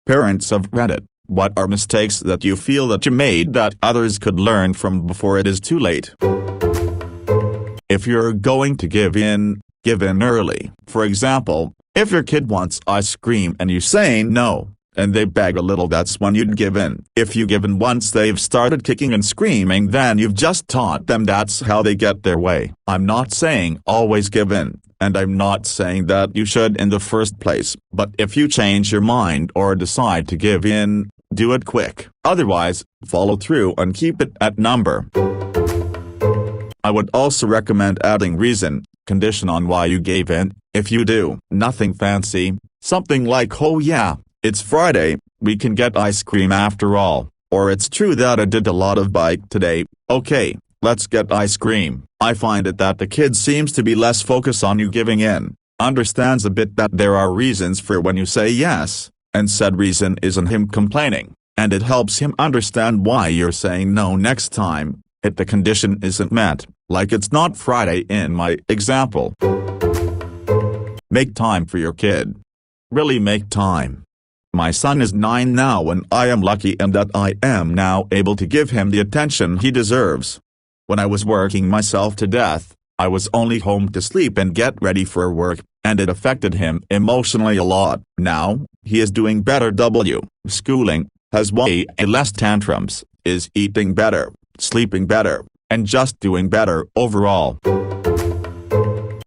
Parents of Reddit, what are mistakes that you feel that you made that others could learn from before it is too late? If you're going to give in early. For example, if your kid wants ice cream and you say no, and they beg a little, that's when you'd give in. If you give in once they've started kicking and screaming, then you've just taught them that's how they get their way. I'm not saying always give in, and I'm not saying that you should in the first place, but if you change your mind or decide to give in, do it quick. Otherwise, follow through and keep it at number. I would also recommend adding reason, condition on why you gave in. If you do nothing fancy, something like, oh yeah, it's Friday, we can get ice cream after all, or it's true that I did a lot of bike today, okay, let's get ice cream. I find it that the kid seems to be less focused on you giving in, understands a bit that there are reasons for when you say yes, and said reason isn't him complaining, and it helps him understand why you're saying no next time, if the condition isn't met, like it's not Friday in my example. Make time for your kid. Really make time. My son is 9 now and I am lucky in that I am now able to give him the attention he deserves. When I was working myself to death, I was only home to sleep and get ready for work, and it affected him emotionally a lot. Now, he is doing better, schooling, has way less tantrums, is eating better, sleeping better, and just doing better overall.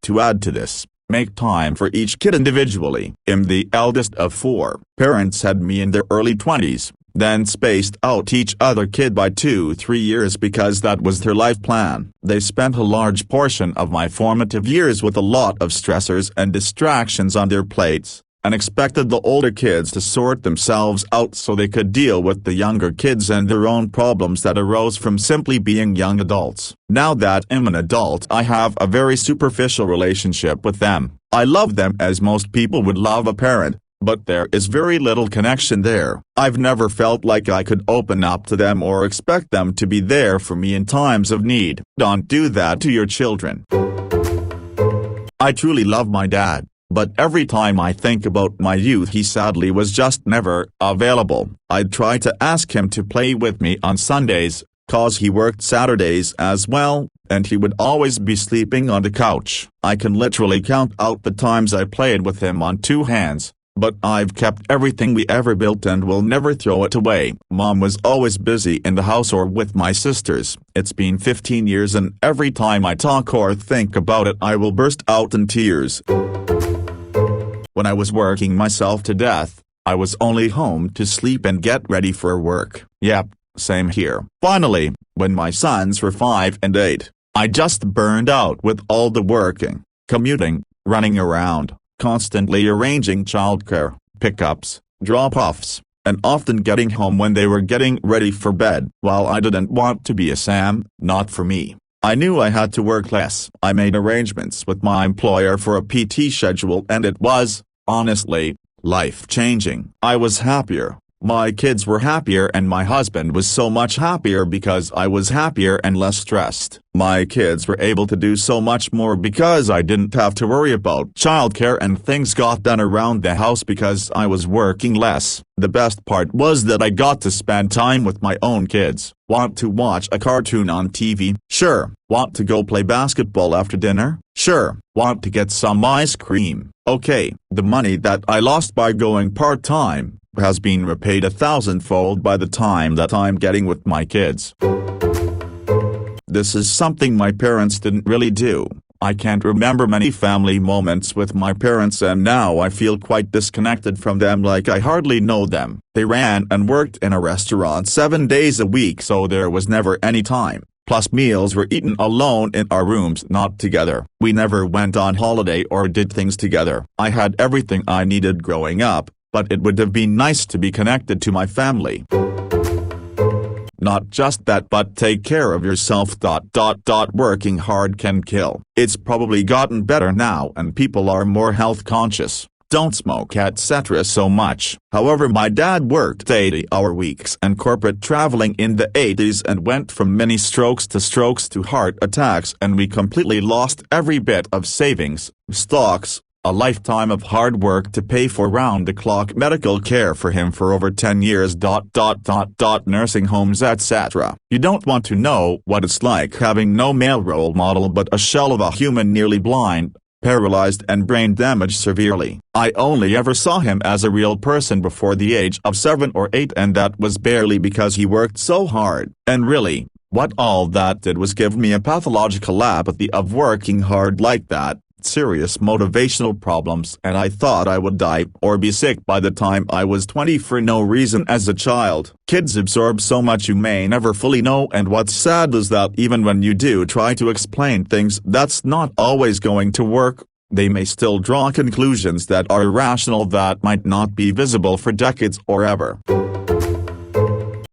To add to this, make time for each kid individually. I'm the eldest of 4. Parents had me in their early 20s, then spaced out each other kid by 2-3 years because that was their life plan. They spent a large portion of my formative years with a lot of stressors and distractions on their plates, and expected the older kids to sort themselves out so they could deal with the younger kids and their own problems that arose from simply being young adults. Now that I'm an adult, I have a very superficial relationship with them. I love them as most people would love a parent, but there is very little connection there. I've never felt like I could open up to them or expect them to be there for me in times of need. Don't do that to your children. I truly love my dad, but every time I think about my youth, he sadly was just never available. I'd try to ask him to play with me on Sundays, cause he worked Saturdays as well, and he would always be sleeping on the couch. I can literally count out the times I played with him on 2 hands. But I've kept everything we ever built and will never throw it away. Mom was always busy in the house or with my sisters. It's been 15 years and every time I talk or think about it I will burst out in tears. When I was working myself to death, I was only home to sleep and get ready for work. Yep, same here. Finally, when my sons were 5 and 8, I just burned out with all the working, commuting, running around, constantly arranging childcare, pickups, drop-offs, and often getting home when they were getting ready for bed. While I didn't want to be a Sam, not for me. I knew I had to work less. I made arrangements with my employer for a PT schedule and it was, honestly, life-changing. I was happier. My kids were happier and my husband was so much happier because I was happier and less stressed. My kids were able to do so much more because I didn't have to worry about childcare and things got done around the house because I was working less. The best part was that I got to spend time with my own kids. Want to watch a cartoon on TV? Sure. Want to go play basketball after dinner? Sure. Want to get some ice cream? Okay. The money that I lost by going part-time has been repaid 1,000-fold by the time that I'm getting with my kids. This is something my parents didn't really do. I can't remember many family moments with my parents and now I feel quite disconnected from them, like I hardly know them. They ran and worked in a restaurant 7 days a week, so there was never any time. Plus meals were eaten alone in our rooms, not together. We never went on holiday or did things together. I had everything I needed growing up, but it would have been nice to be connected to my family. Not just that, but take care of yourself. Working hard can kill. It's probably gotten better now and people are more health conscious. Don't smoke etc. so much. However, my dad worked 80-hour weeks and corporate traveling in the 80s and went from mini strokes to heart attacks, and we completely lost every bit of savings, stocks, a lifetime of hard work to pay for round-the-clock medical care for him for over 10 years. Nursing homes etc. You don't want to know what it's like having no male role model but a shell of a human, nearly blind, paralyzed and brain damaged severely. I only ever saw him as a real person before the age of 7 or 8, and that was barely because he worked so hard. And really, what all that did was give me a pathological apathy of working hard like that, serious motivational problems, and I thought I would die or be sick by the time I was 20 for no reason as a child. Kids absorb so much you may never fully know, and what's sad is that even when you do try to explain things, that's not always going to work. They may still draw conclusions that are irrational that might not be visible for decades or ever.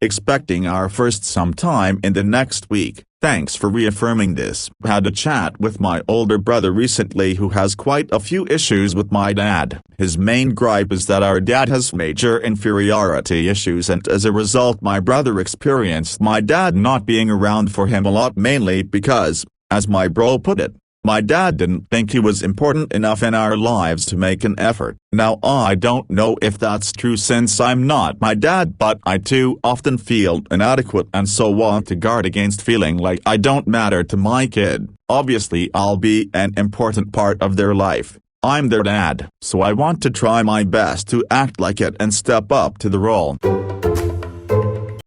Expecting our first sometime in the next week. Thanks for reaffirming this. Had a chat with my older brother recently who has quite a few issues with my dad. His main gripe is that our dad has major inferiority issues, and as a result my brother experienced my dad not being around for him a lot, mainly because, as my bro put it, my dad didn't think he was important enough in our lives to make an effort. Now I don't know if that's true since I'm not my dad, but I too often feel inadequate and so want to guard against feeling like I don't matter to my kid. Obviously I'll be an important part of their life. I'm their dad, so I want to try my best to act like it and step up to the role.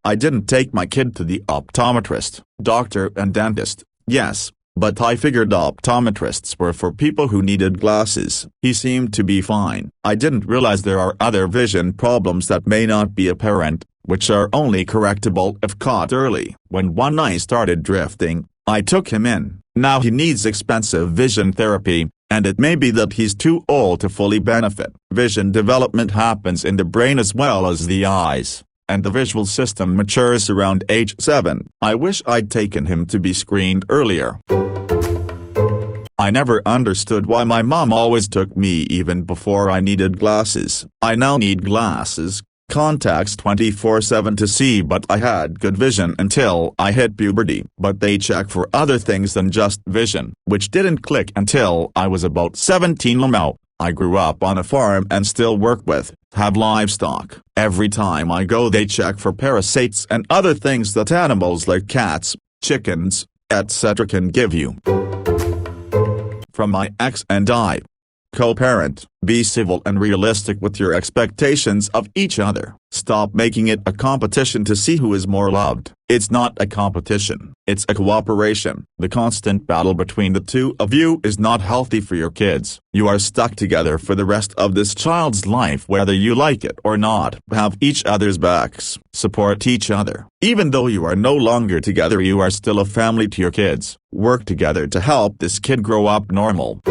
I didn't take my kid to the optometrist, doctor and dentist, yes. But I figured optometrists were for people who needed glasses. He seemed to be fine. I didn't realize there are other vision problems that may not be apparent, which are only correctable if caught early. When one eye started drifting, I took him in. Now he needs expensive vision therapy, and it may be that he's too old to fully benefit. Vision development happens in the brain as well as the eyes, and the visual system matures around age 7. I wish I'd taken him to be screened earlier. I never understood why my mom always took me even before I needed glasses. I now need glasses, contacts 24/7 to see, but I had good vision until I hit puberty. But they check for other things than just vision, which didn't click until I was about 17. Now, I grew up on a farm and still work with, have livestock. Every time I go they check for parasites and other things that animals like cats, chickens, etc. can give you. From my ex and I. Co-parent, be civil and realistic with your expectations of each other. Stop making it a competition to see who is more loved. It's not a competition, it's a cooperation. The constant battle between the two of you is not healthy for your kids. You are stuck together for the rest of this child's life whether you like it or not. Have each other's backs. Support each other. Even though you are no longer together, you are still a family to your kids. Work together to help this kid grow up normal.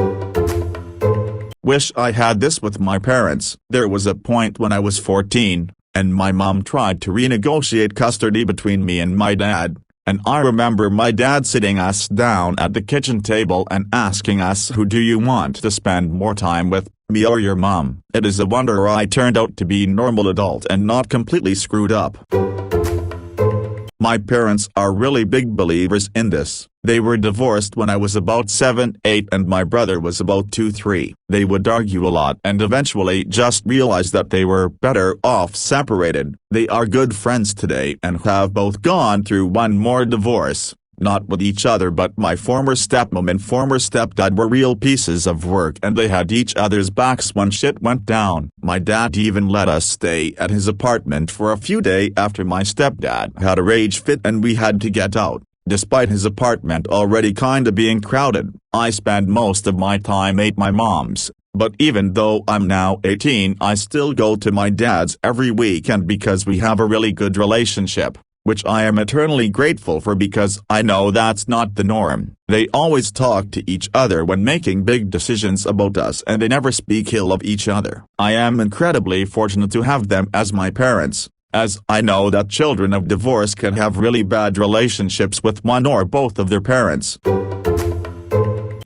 Wish I had this with my parents. There was a point when I was 14, and my mom tried to renegotiate custody between me and my dad, and I remember my dad sitting us down at the kitchen table and asking us, who do you want to spend more time with, me or your mom? It is a wonder I turned out to be a normal adult and not completely screwed up. My parents are really big believers in this. They were divorced when I was about 7, 8 and my brother was about 2, 3. They would argue a lot and eventually just realized that they were better off separated. They are good friends today and have both gone through one more divorce. Not with each other, but my former stepmom and former stepdad were real pieces of work and they had each other's backs when shit went down. My dad even let us stay at his apartment for a few days after my stepdad had a rage fit and we had to get out. Despite his apartment already kinda being crowded, I spend most of my time at my mom's. But even though I'm now 18, I still go to my dad's every weekend because we have a really good relationship, which I am eternally grateful for because I know that's not the norm. They always talk to each other when making big decisions about us and they never speak ill of each other. I am incredibly fortunate to have them as my parents, as I know that children of divorce can have really bad relationships with one or both of their parents.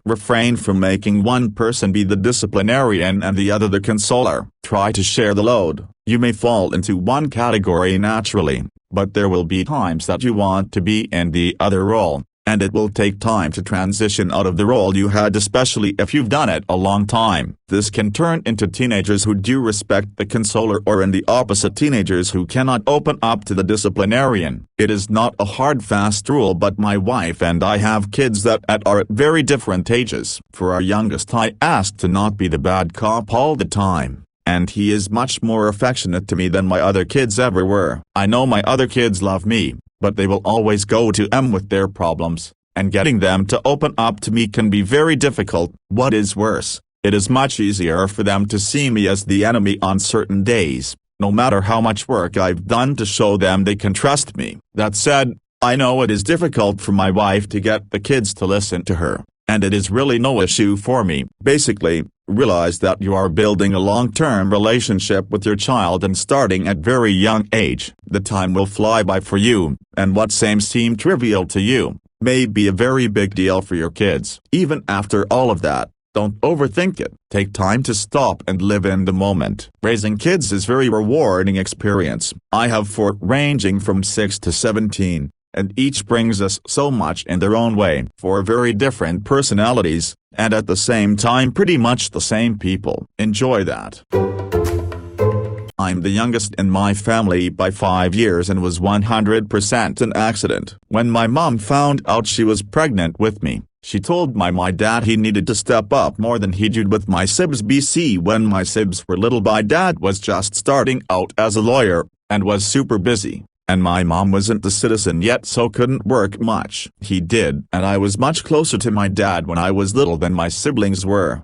Refrain from making one person be the disciplinarian and the other the consoler. Try to share the load. You may fall into one category naturally, but there will be times that you want to be in the other role, and it will take time to transition out of the role you had, especially if you've done it a long time. This can turn into teenagers who do respect the consoler, or in the opposite, teenagers who cannot open up to the disciplinarian. It is not a hard fast rule, but my wife and I have kids that are at very different ages. For our youngest, I ask to not be the bad cop all the time, and he is much more affectionate to me than my other kids ever were. I know my other kids love me, but they will always go to me with their problems, and getting them to open up to me can be very difficult. What is worse, it is much easier for them to see me as the enemy on certain days, no matter how much work I've done to show them they can trust me. That said, I know it is difficult for my wife to get the kids to listen to her, and it is really no issue for me. Basically, realize that you are building a long-term relationship with your child, and starting at very young age, the time will fly by for you, and what seem trivial to you may be a very big deal for your kids. Even after all of that, don't overthink it. Take time to stop and live in the moment. Raising kids is a very rewarding experience. I have 4 ranging from 6 to 17. And each brings us so much in their own way. 4 very different personalities, and at the same time pretty much the same people. Enjoy that. I'm the youngest in my family by 5 years and was 100% an accident. When my mom found out she was pregnant with me, she told my dad he needed to step up more than he did with my sibs. When my sibs were little, my dad was just starting out as a lawyer, and was super busy. And my mom wasn't a citizen yet, so couldn't work much. He did, and I was much closer to my dad when I was little than my siblings were.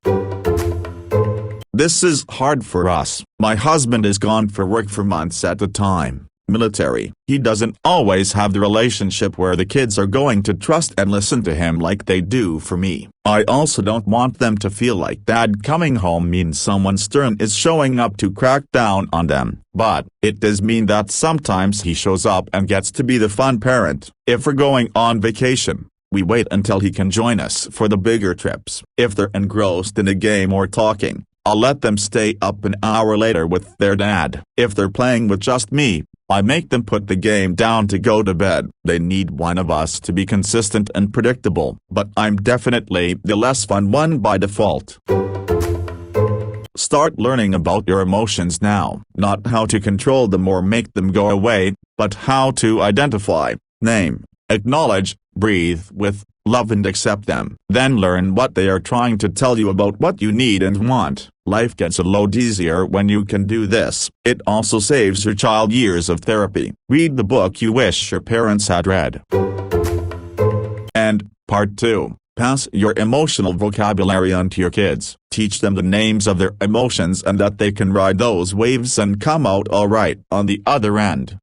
This is hard for us. My husband is gone for work for months at a time, military. He doesn't always have the relationship where the kids are going to trust and listen to him like they do for me. I also don't want them to feel like dad coming home means someone stern is showing up to crack down on them. But it does mean that sometimes he shows up and gets to be the fun parent. If we're going on vacation, we wait until he can join us for the bigger trips. If they're engrossed in a game or talking, I'll let them stay up an hour later with their dad. If they're playing with just me, I make them put the game down to go to bed. They need one of us to be consistent and predictable, but I'm definitely the less fun one by default. Start learning about your emotions now. Not how to control them or make them go away, but how to identify, name, acknowledge, breathe with, love and accept them. Then learn what they are trying to tell you about what you need and want. Life gets a lot easier when you can do this. It also saves your child years of therapy. Read the book you wish your parents had read. And, Part 2. Pass your emotional vocabulary on to your kids. Teach them the names of their emotions and that they can ride those waves and come out alright on the other end.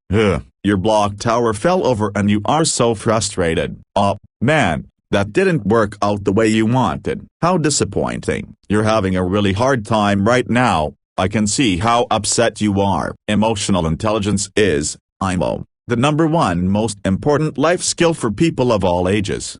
Your block tower fell over and you are so frustrated. Oh, man, that didn't work out the way you wanted. How disappointing. You're having a really hard time right now. I can see how upset you are. Emotional intelligence is, IMO, the #1 most important life skill for people of all ages.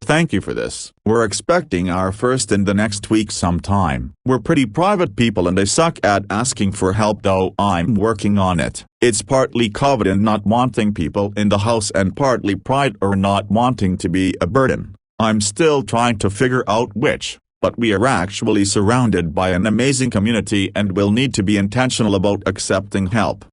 Thank you for this. We're expecting our first in the next week sometime. We're pretty private people and I suck at asking for help, though I'm working on it. It's partly COVID and not wanting people in the house, and partly pride or not wanting to be a burden. I'm still trying to figure out which, but we are actually surrounded by an amazing community and will need to be intentional about accepting help.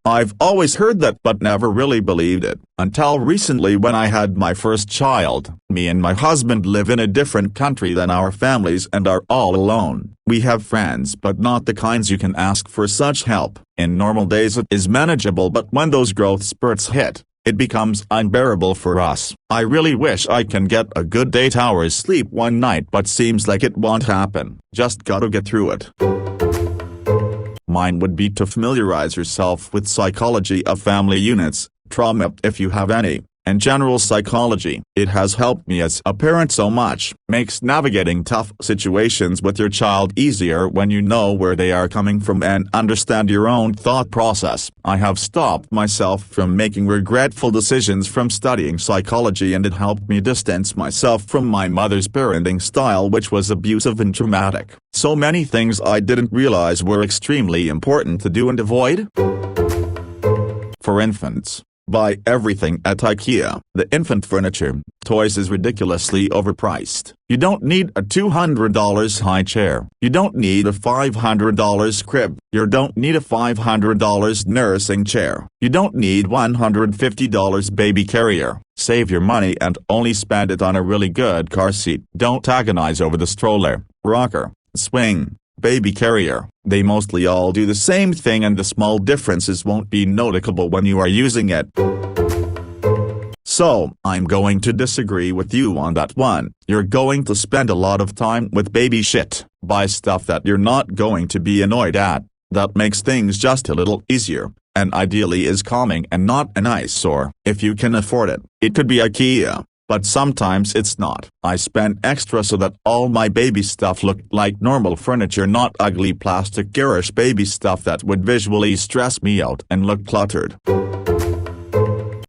I've always heard that but never really believed it, until recently when I had my first child. Me and my husband live in a different country than our families and are all alone. We have friends but not the kinds you can ask for such help. In normal days it is manageable, but when those growth spurts hit, it becomes unbearable for us. I really wish I can get a good 8 hours sleep one night, but seems like it won't happen. Just gotta get through it. Mine would be to familiarize yourself with psychology of family units, trauma if you have any, and general psychology. It has helped me as a parent so much. Makes navigating tough situations with your child easier when you know where they are coming from and understand your own thought process. I have stopped myself from making regretful decisions from studying psychology, and it helped me distance myself from my mother's parenting style, which was abusive and traumatic. So many things I didn't realize were extremely important to do and avoid. For infants, Buy everything at IKEA. The infant furniture, toys is ridiculously overpriced. You don't need a $200 high chair. You don't need a $500 crib. You don't need a $500 nursing chair. You don't need $150 baby carrier. Save your money and only spend it on a really good car seat. Don't agonize over the stroller, rocker, swing, baby carrier. They mostly all do the same thing and the small differences won't be noticeable when you are using it. So, I'm going to disagree with you on that one. You're going to spend a lot of time with baby shit. Buy stuff that you're not going to be annoyed at. That makes things just a little easier, and ideally is calming and not an eyesore. If you can afford it, it could be IKEA. But sometimes it's not. I spent extra so that all my baby stuff looked like normal furniture, not ugly plastic garish baby stuff that would visually stress me out and look cluttered.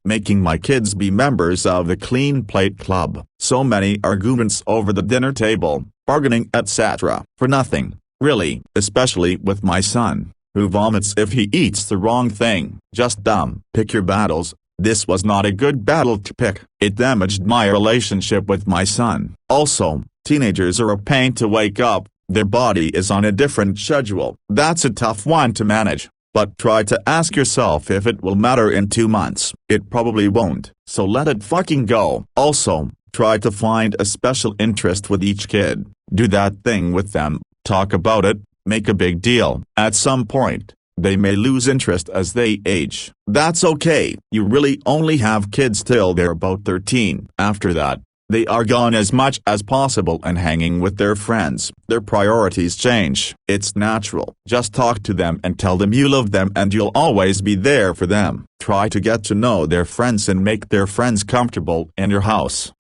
Making my kids be members of the Clean Plate Club. So many arguments over the dinner table, bargaining etc. for nothing, really, especially with my son, who vomits if he eats the wrong thing. Just dumb. Pick your battles. This was not a good battle to pick. It damaged my relationship with my son. Also, teenagers are a pain to wake up. Their body is on a different schedule. That's a tough one to manage. But try to ask yourself if it will matter in 2 months. It probably won't. So let it fucking go. Also, try to find a special interest with each kid. Do that thing with them. Talk about it. Make a big deal. At some point, they may lose interest as they age. That's okay. You really only have kids till they're about 13. After that, they are gone as much as possible and hanging with their friends. Their priorities change. It's natural. Just talk to them and tell them you love them and you'll always be there for them. Try to get to know their friends and make their friends comfortable in your house.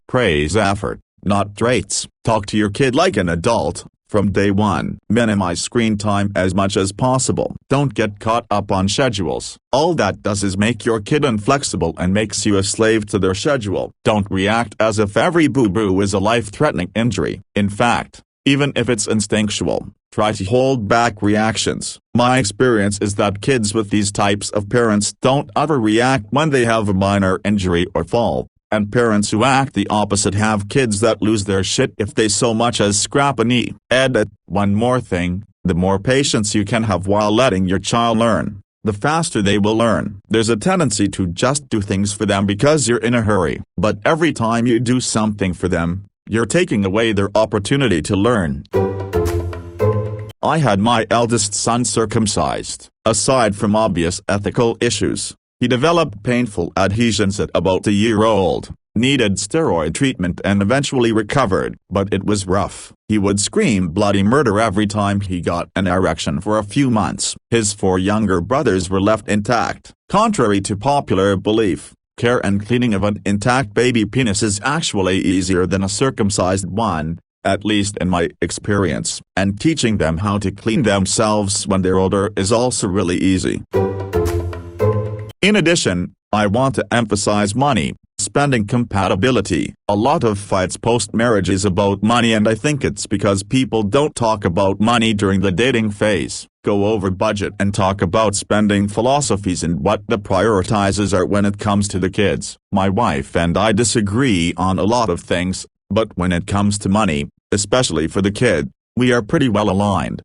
Praise effort, not traits. Talk to your kid like an adult. From day one, minimize screen time as much as possible. Don't get caught up on schedules. All that does is make your kid inflexible and makes you a slave to their schedule. Don't react as if every boo-boo is a life-threatening injury. In fact, even if it's instinctual, try to hold back reactions. My experience is that kids with these types of parents don't overreact when they have a minor injury or fall. And parents who act the opposite have kids that lose their shit if they so much as scrap a knee. Edit. One more thing, the more patience you can have while letting your child learn, the faster they will learn. There's a tendency to just do things for them because you're in a hurry. But every time you do something for them, you're taking away their opportunity to learn. I had my eldest son circumcised. Aside from obvious ethical issues, he developed painful adhesions at about a year old, needed steroid treatment and eventually recovered. But it was rough. He would scream bloody murder every time he got an erection for a few months. His 4 younger brothers were left intact. Contrary to popular belief, care and cleaning of an intact baby penis is actually easier than a circumcised one, at least in my experience. And teaching them how to clean themselves when they're older is also really easy. In addition, I want to emphasize money, spending compatibility. A lot of fights post-marriage is about money, and I think it's because people don't talk about money during the dating phase, go over budget and talk about spending philosophies and what the prioritizes are when it comes to the kids. My wife and I disagree on a lot of things, but when it comes to money, especially for the kid, we are pretty well aligned.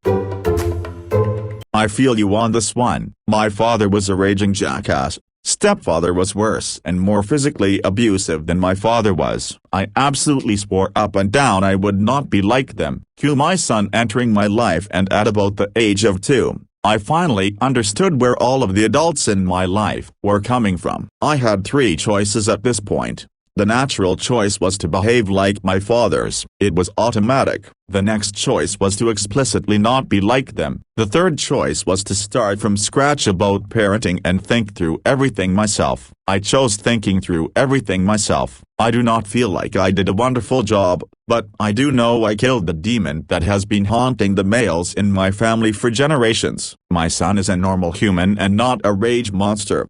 I feel you on this one. My father was a raging jackass. Stepfather was worse and more physically abusive than my father was. I absolutely swore up and down I would not be like them. Cue my son entering my life, and at about the age of 2, I finally understood where all of the adults in my life were coming from. I had 3 choices at this point. The natural choice was to behave like my fathers. It was automatic. The next choice was to explicitly not be like them. The third choice was to start from scratch about parenting and think through everything myself. I chose thinking through everything myself. I do not feel like I did a wonderful job, but I do know I killed the demon that has been haunting the males in my family for generations. My son is a normal human and not a rage monster.